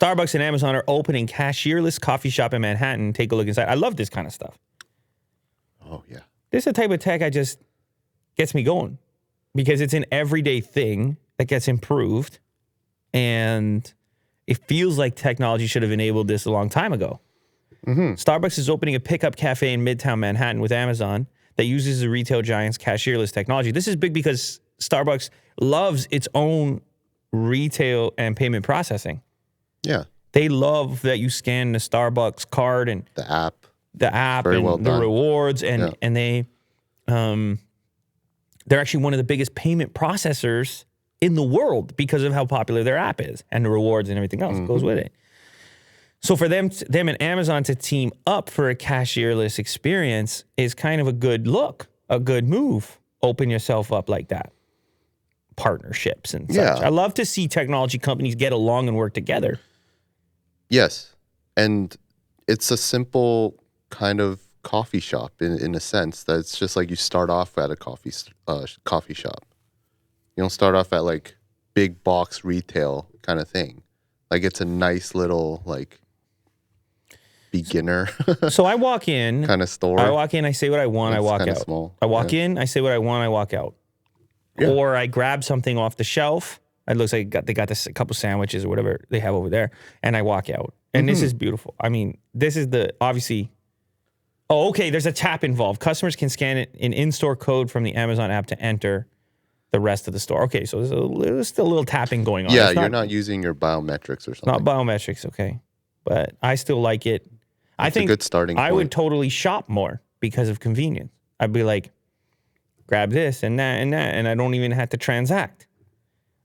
Starbucks and Amazon are opening cashierless coffee shop in Manhattan. Take a look inside. I love this kind of stuff. Oh, yeah. This is the type of tech I just gets me going because it's an everyday thing that gets improved. And it feels like technology should have enabled this a long time ago. Starbucks is opening a pickup cafe in Midtown Manhattan with Amazon that uses the retail giant's cashierless technology. This is big because Starbucks loves its own retail and payment processing. Yeah. They love that you scan the Starbucks card and The app. and well the done. rewards and they they're actually one of the biggest payment processors in the world because of how popular their app is and the rewards and everything else goes with it. So for them and Amazon to team up for a cashierless experience is kind of a good look, a good move. Open yourself up like that. Partnerships and such. Yeah. I love to see technology companies get along and work together. Yes. And it's a simple kind of coffee shop in a sense that it's just like you start off at a coffee shop. You don't start off at like big box retail kind of thing. Like it's a nice little like beginner So I walk in. kind of store. I walk in, I say what I want, I It's walk kinda out. small, I walk in, I say what I want, I walk out. Yeah. Or I grab something off the shelf. It looks like they got this a couple sandwiches or whatever they have over there, and I walk out. And this is beautiful. I mean, this is the obviously. Oh, okay. There's a tap involved. Customers can scan an in-store code from the Amazon app to enter the rest of the store. Okay, so there's still a little tapping going on. Yeah, It's you're not using your biometrics or something. not biometrics. Okay, but I still like it. I It's think a good starting I point. would totally shop more because of convenience. I'd be like, grab this and that and that, and I don't even have to transact.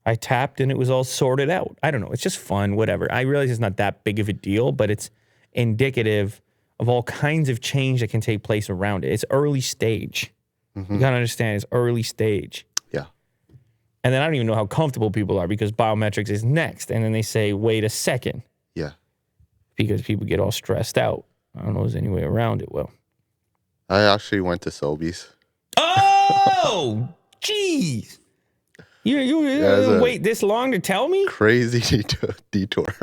I tapped and it was all sorted out. I don't know. It's just fun, whatever. I realize it's not that big of a deal, but it's indicative of all kinds of change that can take place around it. It's early stage. You got to understand it's early stage. Yeah. And then I don't even know how comfortable people are because biometrics is next. And then they say, wait a second, Yeah. because people get all stressed out. I don't know if there's any way around it. Well, I actually went to Sobeys. oh, jeez. You it's a- wait this long to tell me? Crazy detour.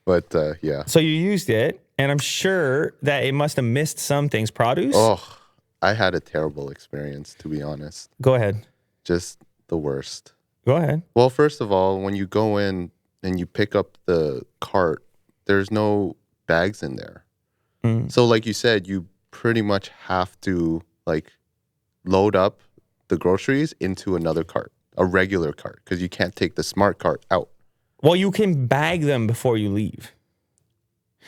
But yeah. So you used it, and I'm sure that it must have missed some things. Produce? Oh, I had a terrible experience, to be honest. Go ahead. Just the worst. Go ahead. Well, first of all, when you go in and you pick up the cart, there's no bags in there. So like you said, you pretty much have to like load up the groceries into another cart, a regular cart, because you can't take the smart cart out. Well, you can bag them before you leave.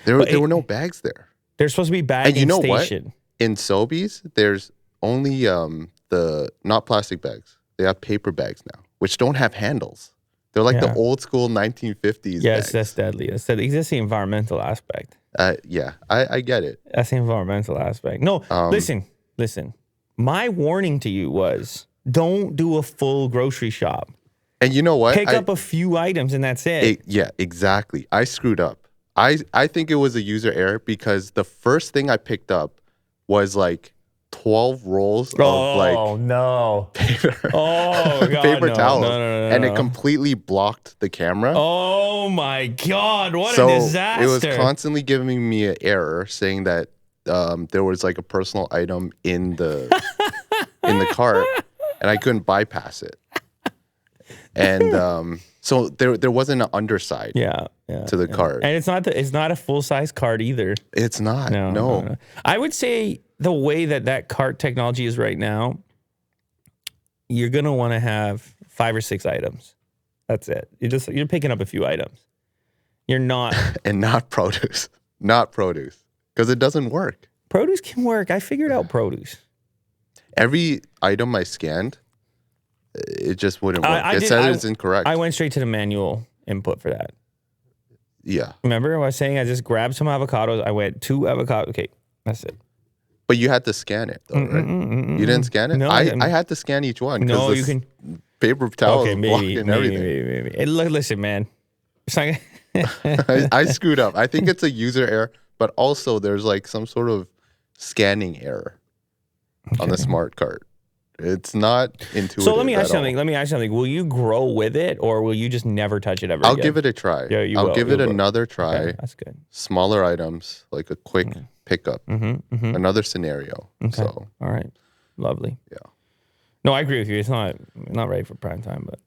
There But were no bags there. They're supposed to be bagged And you in know what? station. In Sobeys, there's only the not plastic bags. They have paper bags now, which don't have handles. They're like Yeah. the old school 1950s Yes, bags. that's deadly. That's the environmental aspect. Yeah, I get it. That's the environmental aspect. No, listen. My warning to you was don't do a full grocery shop. And you know what? Pick up a few items and that's it. Yeah, exactly. I screwed up. I think it was a user error because the first thing I picked up was like 12 rolls of like no. paper, Oh, God, paper no. towels. No. And it completely blocked the camera. Oh, my God. What So a disaster. it was constantly giving me an error saying that there was like a personal item in the cart and I couldn't bypass it. And so there wasn't an underside yeah, to the cart. And it's not a full-size cart either. It's not. No. No. I would say the way that cart technology is right now, you're going to want to have 5 or 6 items. That's it. You're picking up a few items. You're not. And not produce. Not produce. Because it doesn't work. Produce can work. I figured out produce. Every item I scanned, it just wouldn't work. It said it's incorrect. I went straight to the manual input for that. Yeah. Remember I was saying I just grabbed some avocados. I went 2 avocados. Okay, that's it. But you had to scan it, though, right? You didn't scan it? No, I had to scan each one. No, you can. Paper towels Okay, blocking everything. maybe. Listen, man. It's not, I screwed up. I think it's a user error, but also there's like some sort of scanning error on the smart cart. It's not intuitive. So let me ask at all. something. Let me ask something. Will you grow with it, or will you just never touch it ever I'll again? give it a try. Yeah, you I'll will. give it You'll grow. another try. Okay, that's good. Smaller items, like a quick pickup. Mm-hmm. Another scenario. Okay. So All right. Lovely. yeah. No, I agree with you. It's not ready for prime time, but